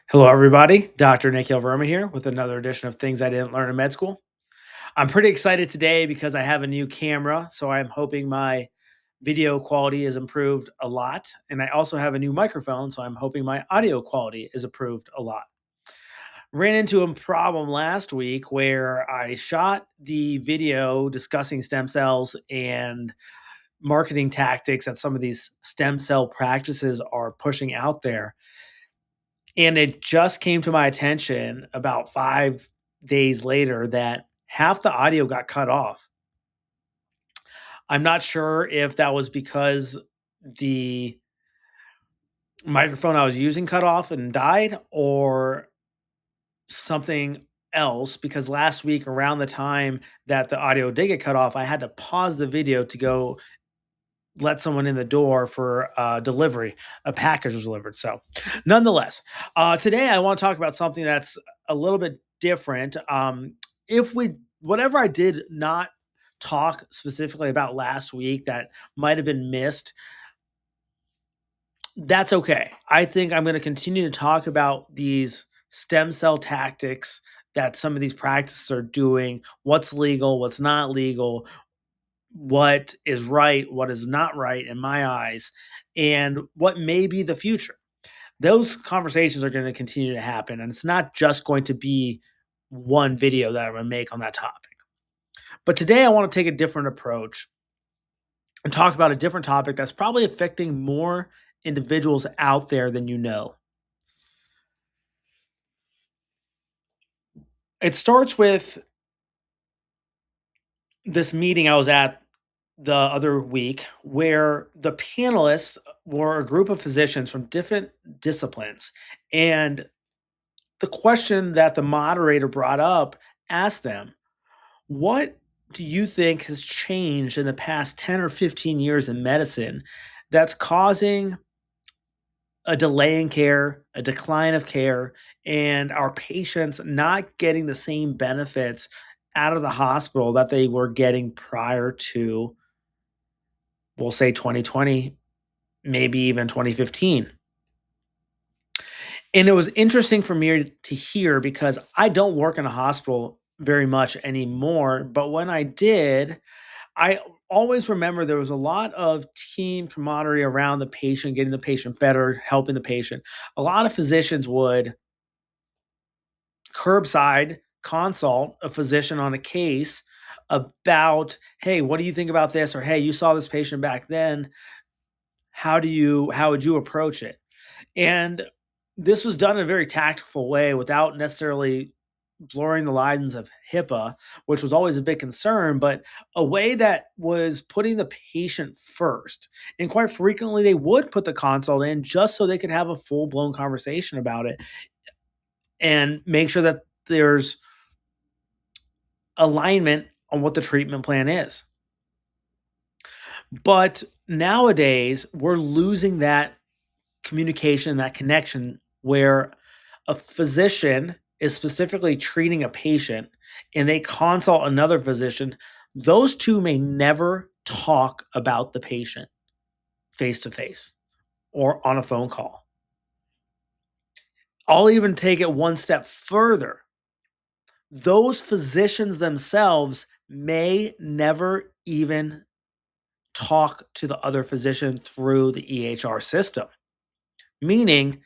Hello, everybody. Dr. Nikhil Verma here with another edition of Things I Didn't Learn in Med School. I'm pretty excited today because I have a new camera, so I'm hoping my video quality is improved a lot. And I also have a new microphone, so I'm hoping my audio quality is improved a lot. Ran into a problem last week where I shot the video discussing stem cells and marketing tactics that some of these stem cell practices are pushing out there. And it just came to my attention about 5 days later that half the audio got cut off. I'm not sure if that was because the microphone I was using cut off and died or something else, because last week around the time that the audio did get cut off, I had to pause the video to go let someone in the door for delivery. A package was delivered. So, nonetheless, today I want to talk about something that's a little bit different. If we, whatever I did not talk specifically about last week that might have been missed, that's okay. I think I'm going to continue to talk about these stem cell tactics that some of these practices are doing, what's legal, what's not legal, what is right, what is not right in my eyes, and what may be the future. Those conversations are going to continue to happen, and it's not just going to be one video that I'm going to make on that topic. But today I want to take a different approach and talk about a different topic that's probably affecting more individuals out there than you know. It starts with this meeting I was at the other week where the panelists were a group of physicians from different disciplines. And the question that the moderator brought up asked them, what do you think has changed in the past 10 or 15 years in medicine that's causing a delay in care, a decline of care, and our patients not getting the same benefits out of the hospital that they were getting prior to, we'll say 2020, maybe even 2015. And it was interesting for me to hear because I don't work in a hospital very much anymore. But when I did, I always remember there was a lot of team camaraderie around the patient, getting the patient better, helping the patient. A lot of physicians would curbside consult a physician on a case about, hey, what do you think about this? Or hey, you saw this patient back then. How would you approach it? And this was done in a very tactful way without necessarily blurring the lines of HIPAA, which was always a big concern, but a way that was putting the patient first. And quite frequently, they would put the consult in just so they could have a full blown conversation about it and make sure that there's alignment on what the treatment plan is. But nowadays, we're losing that communication, that connection where a physician is specifically treating a patient and they consult another physician, those two may never talk about the patient face to face or on a phone call. I'll even take it one step further. Those physicians themselves may never even talk to the other physician through the EHR system, meaning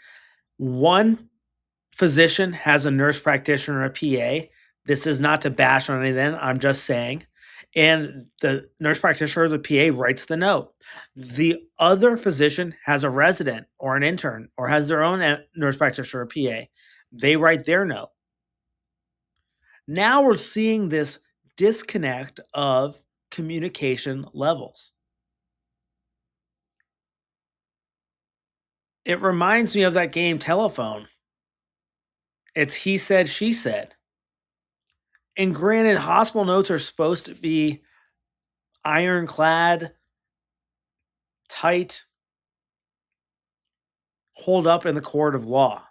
one physician has a nurse practitioner or a PA. This is not to bash on anything, I'm just saying. And the nurse practitioner or the PA writes the note. The other physician has a resident or an intern or has their own nurse practitioner or PA. They write their note. Now we're seeing this disconnect of communication levels. It reminds me of that game Telephone. It's he said, she said. And granted, hospital notes are supposed to be ironclad, tight, hold up in the court of law.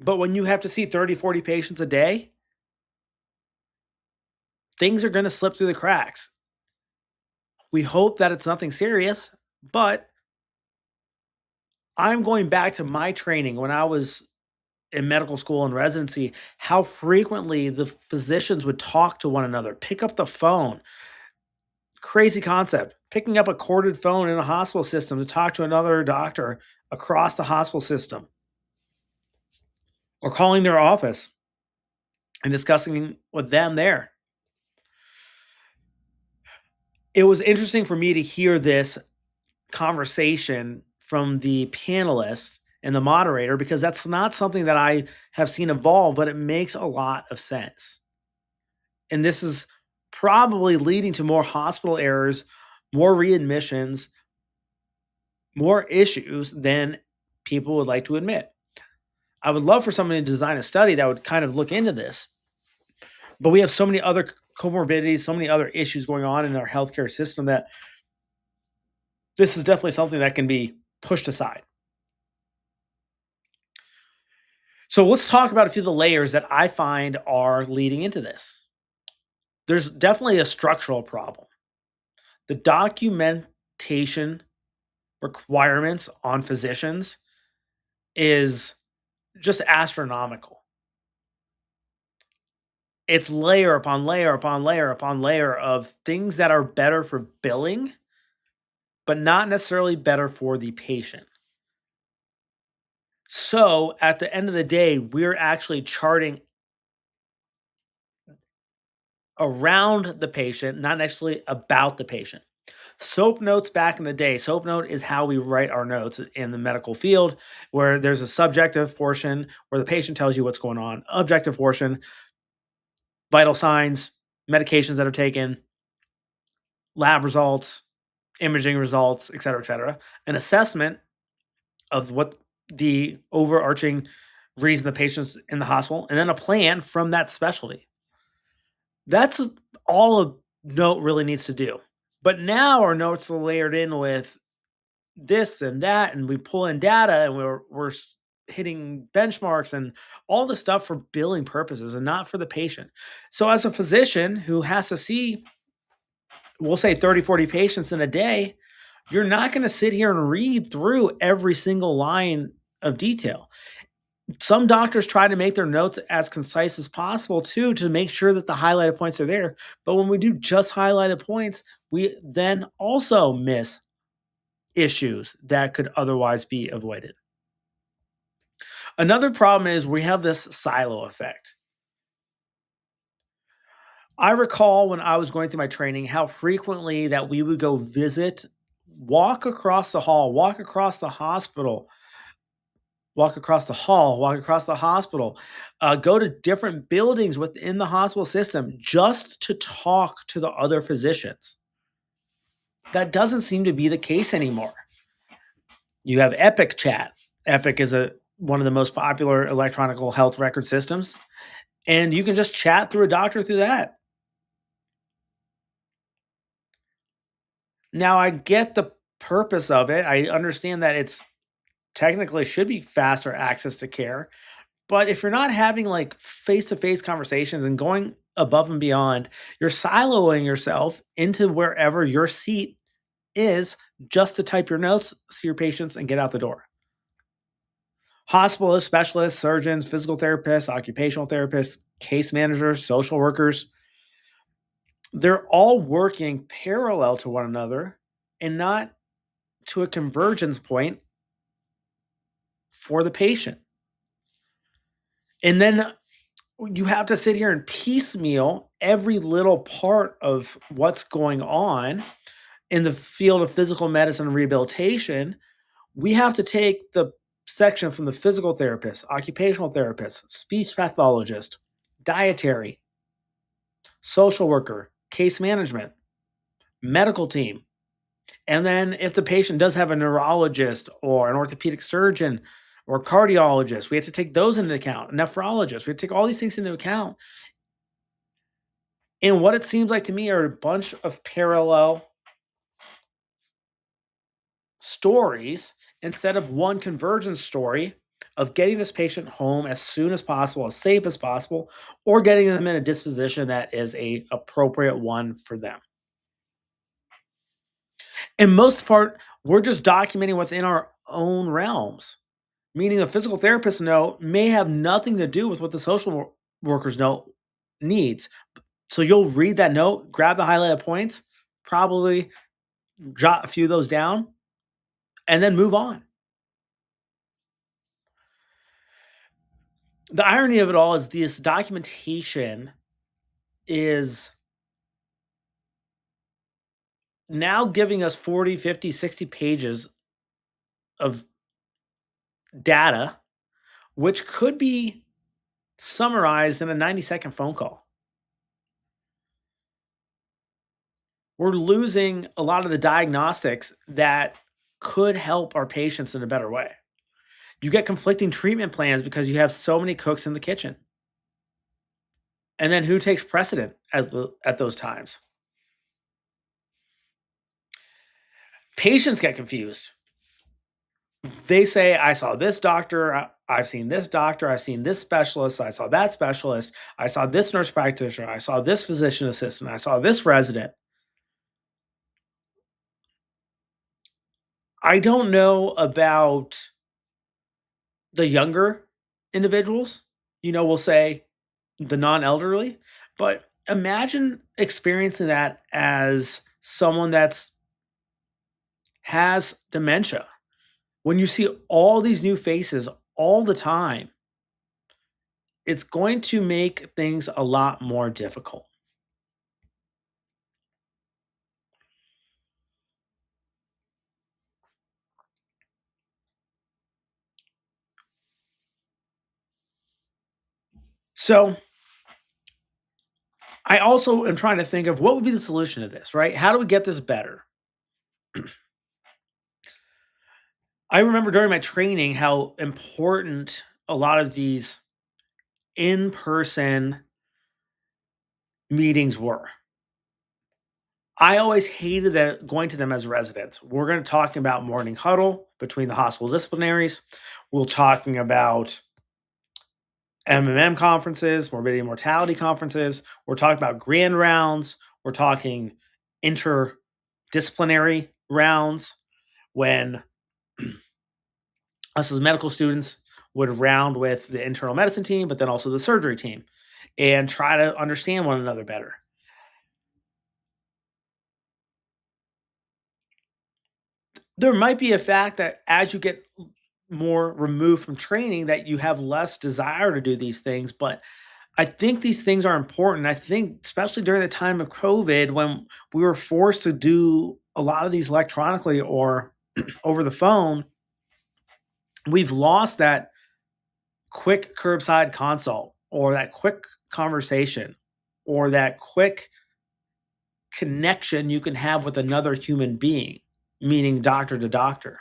But when you have to see 30, 40 patients a day, things are going to slip through the cracks. We hope that it's nothing serious, but I'm going back to my training when I was in medical school and residency, how frequently the physicians would talk to one another, pick up the phone. Crazy concept. Picking up a corded phone in a hospital system to talk to another doctor across the hospital system, or calling their office and discussing with them there. It was interesting for me to hear this conversation from the panelists and the moderator because that's not something that I have seen evolve, but it makes a lot of sense. And this is probably leading to more hospital errors, more readmissions, more issues than people would like to admit. I would love for somebody to design a study that would kind of look into this, but we have so many other comorbidities, so many other issues going on in our healthcare system that this is definitely something that can be pushed aside. So let's talk about a few of the layers that I find are leading into this. There's definitely a structural problem. The documentation requirements on physicians is just astronomical. It's layer upon layer upon layer upon layer of things that are better for billing, but not necessarily better for the patient. So at the end of the day, we're actually charting around the patient, not necessarily about the patient. Soap notes back in the day, soap note is how we write our notes in the medical field, where there's a subjective portion where the patient tells you what's going on, objective portion, vital signs, medications that are taken, lab results, imaging results, et cetera, et cetera. An assessment of what the overarching reason the patient's in the hospital, and then a plan from that specialty. That's all a note really needs to do. But now our notes are layered in with this and that, and we pull in data, and hitting benchmarks and all the stuff for billing purposes and not for the patient. So as a physician who has to see, we'll say 30, 40 patients in a day, you're not going to sit here and read through every single line of detail. Some doctors try to make their notes as concise as possible too to make sure that the highlighted points are there. But when we do just highlighted points, we then also miss issues that could otherwise be avoided. Another problem is we have this silo effect. I recall when I was going through my training how frequently that we would go visit, walk across the hall, walk across the hospital, walk across the hall, walk across the hospital, go to different buildings within the hospital system just to talk to the other physicians. That doesn't seem to be the case anymore. You have Epic Chat. Epic is one of the most popular electronic health record systems, and you can just chat through a doctor through that. Now, I get the purpose of it. I understand that it's technically should be faster access to care. But if you're not having like face to face conversations and going above and beyond, you're siloing yourself into wherever your seat is just to type your notes, see your patients, and get out the door. Hospitalists, specialists, surgeons, physical therapists, occupational therapists, case managers, social workers, they're all working parallel to one another and not to a convergence point for the patient. And then you have to sit here and piecemeal every little part of what's going on in the field of physical medicine and rehabilitation. We have to take the section from the physical therapist, occupational therapist, speech pathologist, dietary, social worker, case management, medical team. And then if the patient does have a neurologist or an orthopedic surgeon or cardiologist, we have to take those into account. A nephrologist, we have to take all these things into account. And what it seems like to me are a bunch of parallel stories instead of one convergence story of getting this patient home as soon as possible, as safe as possible, or getting them in a disposition that is a appropriate one for them. In most part, we're just documenting what's in our own realms, meaning the physical therapist note may have nothing to do with what the worker's note needs. So you'll read that note, grab the highlighted points, probably jot a few of those down, and then move on. The irony of it all is this documentation is now giving us 40, 50, 60 pages of data, which could be summarized in a 90-second phone call. We're losing a lot of the diagnostics that could help our patients in a better way. You get conflicting treatment plans because you have so many cooks in the kitchen. And then who takes precedent at those times? Patients get confused. They say, I saw this doctor, I've seen this doctor, I've seen this specialist, I saw that specialist, I saw this nurse practitioner, I saw this physician assistant, I saw this resident. I don't know about the younger individuals, we'll say the non-elderly, but imagine experiencing that as someone that's has dementia. When you see all these new faces all the time, it's going to make things a lot more difficult. So, I also am trying to think of what would be the solution to this, right? How do we get this better? I remember during my training how important a lot of these in-person meetings were. I always hated that going to them as residents. We're going to talking about morning huddle between the hospital disciplinaries. We're talking about MMM conferences, morbidity and mortality conferences. We're talking about grand rounds. We're talking interdisciplinary rounds when us as medical students would round with the internal medicine team, but then also the surgery team and try to understand one another better. There might be a fact that as you get more removed from training that you have less desire to do these things, but I think these things are important. I think especially during the time of COVID when we were forced to do a lot of these electronically or over the phone, we've lost that quick curbside consult or that quick conversation or that quick connection you can have with another human being, meaning doctor to doctor.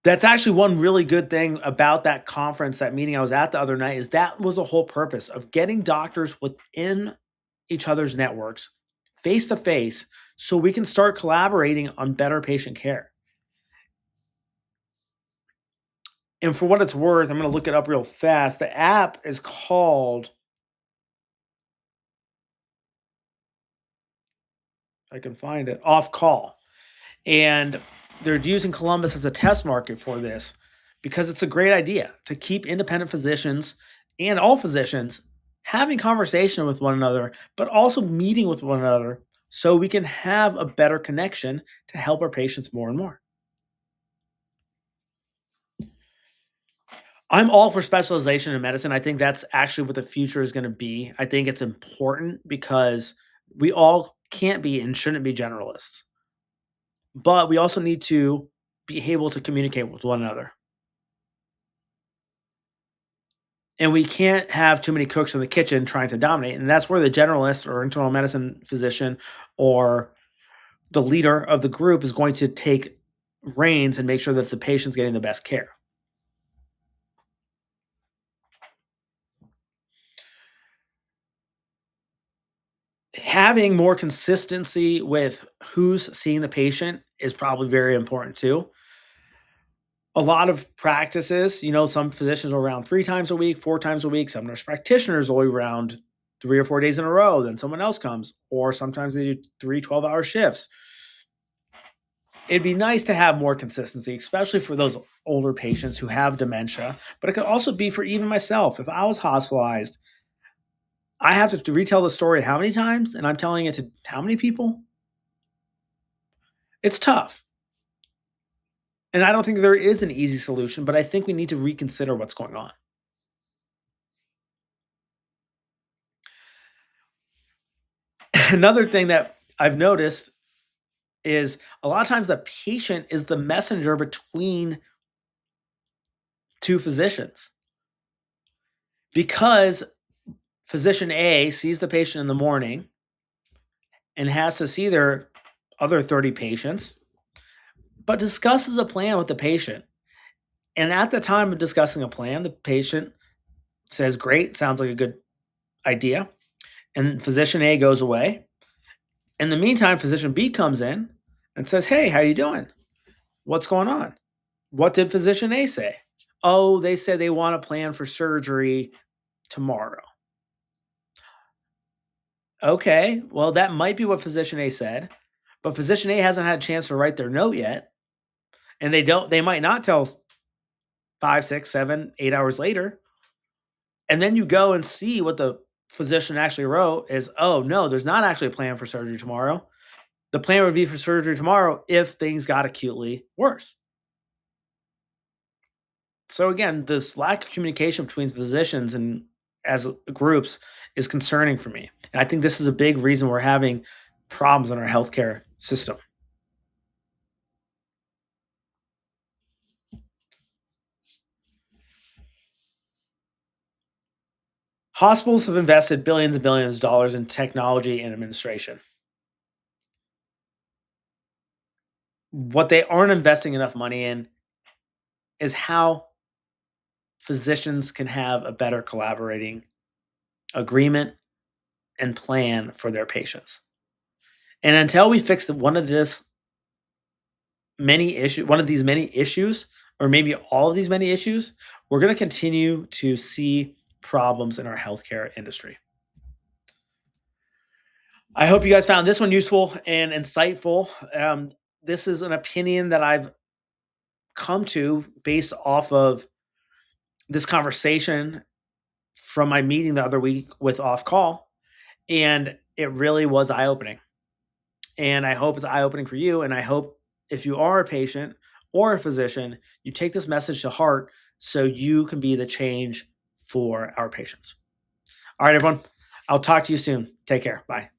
That's actually one really good thing about that conference, that meeting I was at the other night, is that was the whole purpose of getting doctors within each other's networks face to face so we can start collaborating on better patient care. And for what it's worth, I'm going to look it up real fast. The app is called, I can find it, Off Call. And they're using Columbus as a test market for this because it's a great idea to keep independent physicians and all physicians having conversation with one another, but also meeting with one another so we can have a better connection to help our patients more and more. I'm all for specialization in medicine. I think that's actually what the future is going to be. I think it's important because we all can't be and shouldn't be generalists, but we also need to be able to communicate with one another. And we can't have too many cooks in the kitchen trying to dominate. And that's where the generalist or internal medicine physician or the leader of the group is going to take reins and make sure that the patient's getting the best care. Having more consistency with who's seeing the patient is probably very important too. A lot of practices, some physicians are around 3 times a week, 4 times a week. Some nurse practitioners will be around 3 or 4 days in a row. Then someone else comes, or sometimes they do 3 12-hour shifts. It'd be nice to have more consistency, especially for those older patients who have dementia, but it could also be for even myself. If I was hospitalized, I have to retell the story how many times, and I'm telling it to how many people? It's tough. And I don't think there is an easy solution, but I think we need to reconsider what's going on. Another thing that I've noticed is a lot of times the patient is the messenger between two physicians because physician A sees the patient in the morning and has to see their other 30 patients, but discusses a plan with the patient. And at the time of discussing a plan, the patient says, "Great, sounds like a good idea." And physician A goes away. In the meantime, physician B comes in and says, "Hey, how you doing? What's going on?" What did physician A say? "Oh, they said they want a plan for surgery tomorrow." Okay, well, that might be what physician A said, but physician A hasn't had a chance to write their note yet, and they might not tell 5, 6, 7, 8 hours later. And then you go and see what the physician actually wrote is, "Oh, no, there's not actually a plan for surgery tomorrow. The plan would be for surgery tomorrow if things got acutely worse." So again, this lack of communication between physicians and as groups is concerning for me. And I think this is a big reason we're having problems in our healthcare system. Hospitals have invested billions and billions of dollars in technology and administration. What they aren't investing enough money in is how physicians can have a better collaborating agreement and plan for their patients. And until we fix one of these many issues, or maybe all of these many issues, we're going to continue to see problems in our healthcare industry. I hope you guys found this one useful and insightful. This is an opinion that I've come to based off of this conversation from my meeting the other week with Off Call, and it really was eye opening. And I hope it's eye opening for you. And I hope if you are a patient or a physician, you take this message to heart so you can be the change for our patients. All right, everyone. I'll talk to you soon. Take care. Bye.